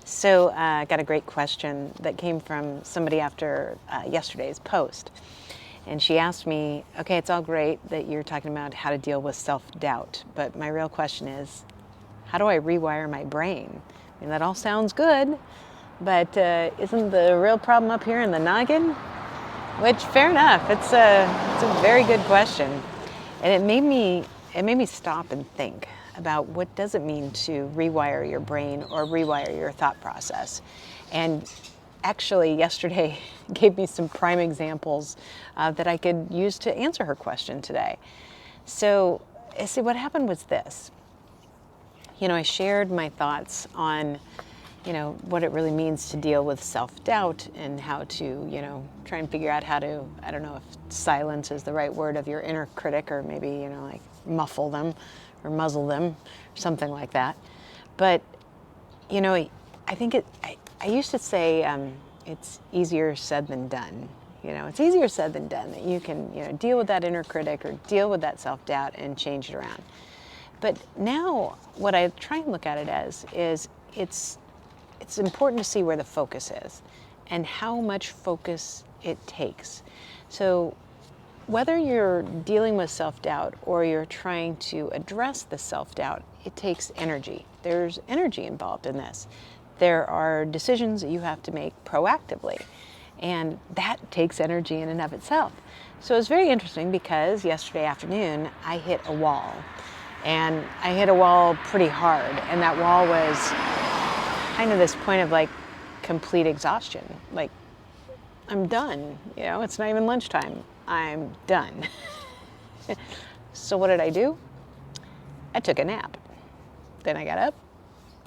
So I got a great question that came from somebody after yesterday's post. And she asked me, okay, it's all great that you're talking about how to deal with self-doubt, but my real question is, how do I rewire my brain? I mean, that all sounds good, but isn't the real problem up here in the noggin? Which, fair enough, it's a very good question. And it made me stop and think about what does it mean to rewire your brain or rewire your thought process. And actually yesterday gave me some prime examples that I could use to answer her question today. So, see, what happened was this. I shared my thoughts on, what it really means to deal with self-doubt and how to, try and figure out how to, I don't know if silence is the right word, of your inner critic, or maybe, like muffle them or muzzle them, or something like that. But, I think I used to say it's easier said than done. It's easier said than done that you can, deal with that inner critic or deal with that self-doubt and change it around. But now what I try and look at it as is it's important to see where the focus is and how much focus it takes. So whether you're dealing with self-doubt or you're trying to address the self-doubt, it takes energy. There's energy involved in this. There are decisions that you have to make proactively, and that takes energy in and of itself. So it's very interesting because yesterday afternoon I hit a wall, and I hit a wall pretty hard, and that wall was kind of this point of like complete exhaustion. Like, I'm done, it's not even lunchtime. I'm done. So what did I do? I took a nap. Then I got up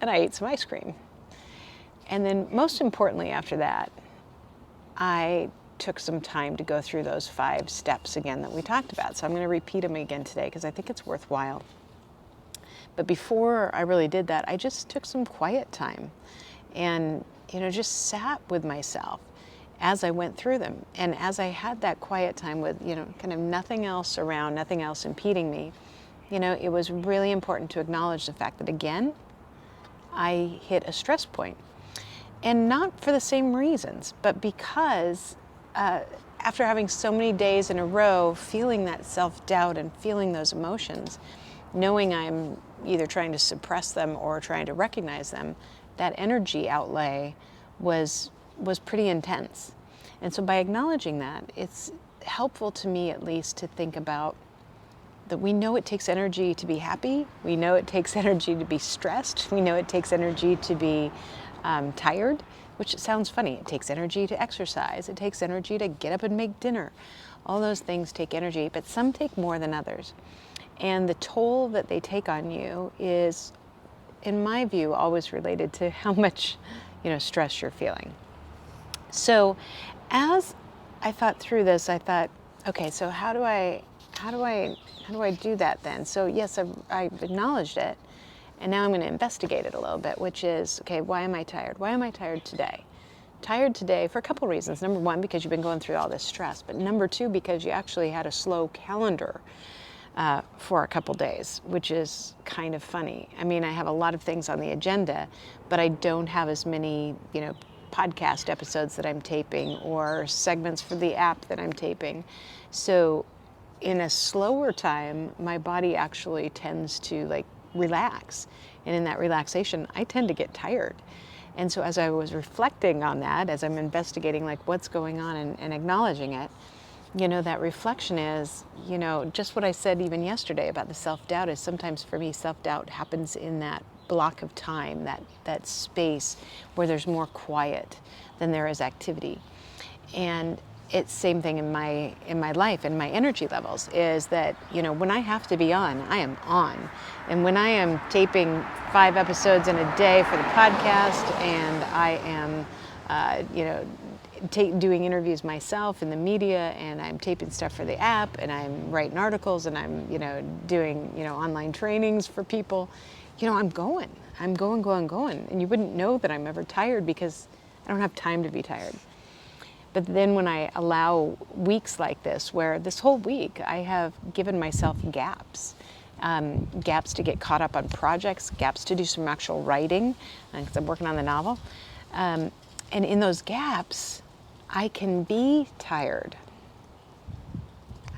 and I ate some ice cream. And then most importantly after that, I took some time to go through those 5 steps again that we talked about. So I'm going to repeat them again today because I think it's worthwhile. But before I really did that, I just took some quiet time and, just sat with myself as I went through them. And as I had that quiet time with, kind of nothing else around, nothing else impeding me, it was really important to acknowledge the fact that, again, I hit a stress point. And not for the same reasons, but because after having so many days in a row feeling that self-doubt and feeling those emotions, knowing I'm either trying to suppress them or trying to recognize them, that energy outlay was pretty intense. And so by acknowledging that, it's helpful to me at least to think about that we know it takes energy to be happy. We know it takes energy to be stressed. We know it takes energy to be tired, which sounds funny. It takes energy to exercise. It takes energy to get up and make dinner. All those things take energy, but some take more than others. And the toll that they take on you is, in my view, always related to how much, stress you're feeling. So as I thought through this, I thought, okay, so how do I do that then? So yes, I've acknowledged it, and now I'm going to investigate it a little bit, which is, okay, why am I tired? Why am I tired today? Tired today for a couple reasons. Number one, because you've been going through all this stress, but number two, because you actually had a slow calendar for a couple days, which is kind of funny. I mean, I have a lot of things on the agenda, but I don't have as many, podcast episodes that I'm taping or segments for the app that I'm taping. So in a slower time, my body actually tends to relax. And in that relaxation, I tend to get tired. And so as I was reflecting on that, as I'm investigating what's going on and acknowledging it, that reflection is, just what I said even yesterday about the self-doubt is sometimes for me, self-doubt happens in that block of time, that space where there's more quiet than there is activity. And it's same thing in my life and my energy levels is that, when I have to be on, I am on. And when I am taping 5 episodes in a day for the podcast and I am, doing interviews myself in the media, and I'm taping stuff for the app, and I'm writing articles, and I'm, doing, online trainings for people, I'm going, and you wouldn't know that I'm ever tired because I don't have time to be tired. But then when I allow weeks like this, where this whole week I have given myself gaps, gaps to get caught up on projects, gaps to do some actual writing, because I'm working on the novel. And in those gaps, I can be tired.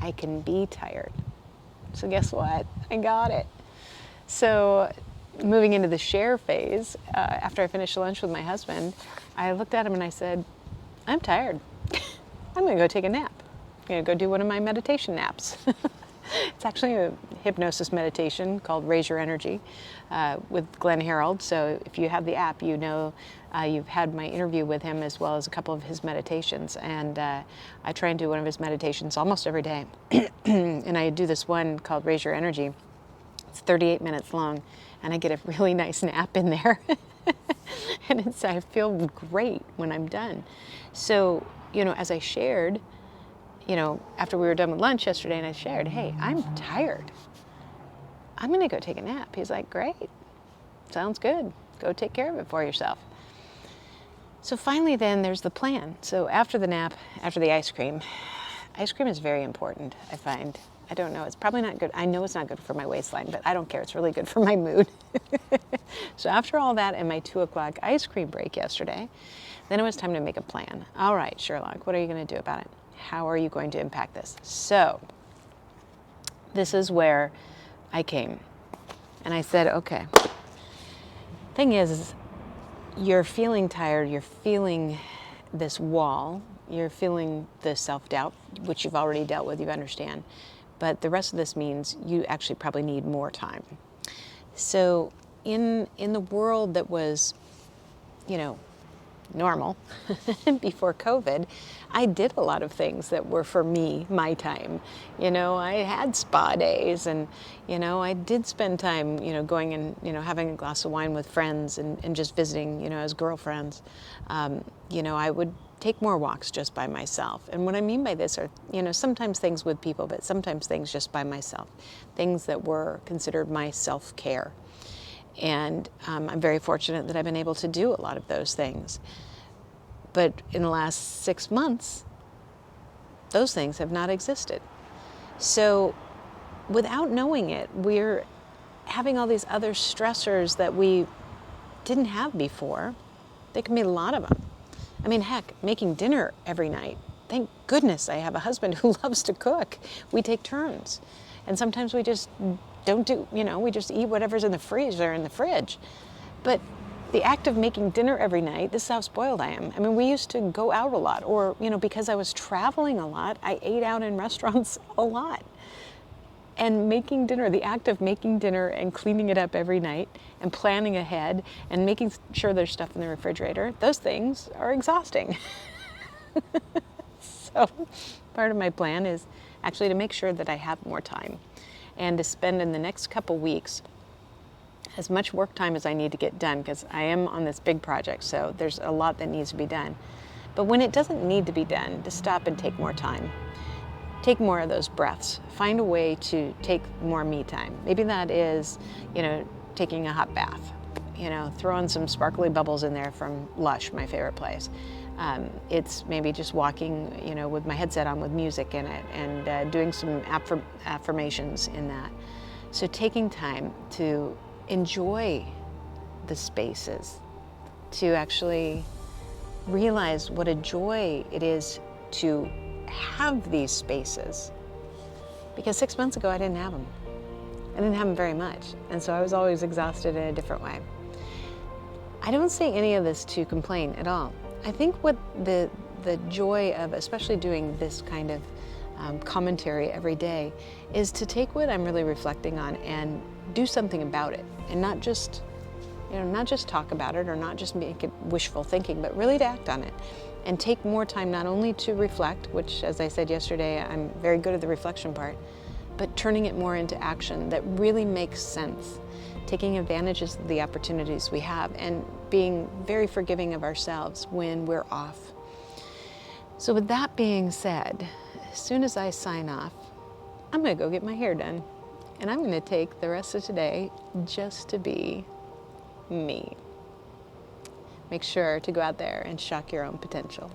I can be tired. So guess what? I got it. So moving into the share phase, after I finished lunch with my husband, I looked at him and I said, I'm tired. I'm going to go take a nap. I'm going to go do one of my meditation naps. It's actually a hypnosis meditation called Raise Your Energy with Glenn Harrold. So if you have the app, you know you've had my interview with him as well as a couple of his meditations. And I try and do one of his meditations almost every day. And I do this one called Raise Your Energy. It's 38 minutes long, and I get a really nice nap in there. And I feel great when I'm done. So, as I shared, after we were done with lunch yesterday, and I shared, hey, I'm tired. I'm going to go take a nap. He's like, great. Sounds good. Go take care of it for yourself. So finally then there's the plan. So after the nap, after the ice cream is very important, I find. I don't know, it's probably not good. I know it's not good for my waistline, but I don't care. It's really good for my mood. So after all that and my 2 o'clock ice cream break yesterday, then it was time to make a plan. All right, Sherlock, what are you going to do about it? How are you going to impact this? So this is where I came and I said, okay, thing is you're feeling tired, you're feeling this wall, you're feeling the self-doubt, which you've already dealt with, you understand. But the rest of this means you actually probably need more time. So in the world that was, normal before COVID, I did a lot of things that were for me, my time. I had spa days and, I did spend time, going and, having a glass of wine with friends and just visiting, as girlfriends. I would take more walks just by myself. And what I mean by this are, sometimes things with people, but sometimes things just by myself, things that were considered my self-care. And I'm very fortunate that I've been able to do a lot of those things. But in the last 6 months, those things have not existed. So without knowing it, we're having all these other stressors that we didn't have before. There can be a lot of them. I mean, heck, making dinner every night. Thank goodness I have a husband who loves to cook. We take turns. And sometimes we just don't do, we just eat whatever's in the freezer in the fridge. But the act of making dinner every night, this is how spoiled I am. I mean, we used to go out a lot, or, because I was traveling a lot, I ate out in restaurants a lot. And making dinner, the act of making dinner and cleaning it up every night and planning ahead and making sure there's stuff in the refrigerator, those things are exhausting. So part of my plan is actually to make sure that I have more time and to spend in the next couple weeks as much work time as I need to get done, because I am on this big project, so there's a lot that needs to be done. But when it doesn't need to be done, to stop and take more time. Take more of those breaths. Find a way to take more me time. Maybe that is, taking a hot bath, throwing some sparkly bubbles in there from Lush, my favorite place. It's maybe just walking, with my headset on with music in it and doing some affirmations in that. So taking time to enjoy the spaces, to actually realize what a joy it is to have these spaces. Because 6 months ago I didn't have them. I didn't have them very much. And so I was always exhausted in a different way. I don't say any of this to complain at all. I think what the joy of especially doing this kind of commentary every day is to take what I'm really reflecting on and do something about it, and not just talk about it or not just make it wishful thinking, but really to act on it and take more time not only to reflect, which, as I said yesterday, I'm very good at the reflection part, but turning it more into action that really makes sense, taking advantage of the opportunities we have and being very forgiving of ourselves when we're off. So with that being said, as soon as I sign off, I'm going to go get my hair done. And I'm going to take the rest of today just to be me. Make sure to go out there and shock your own potential.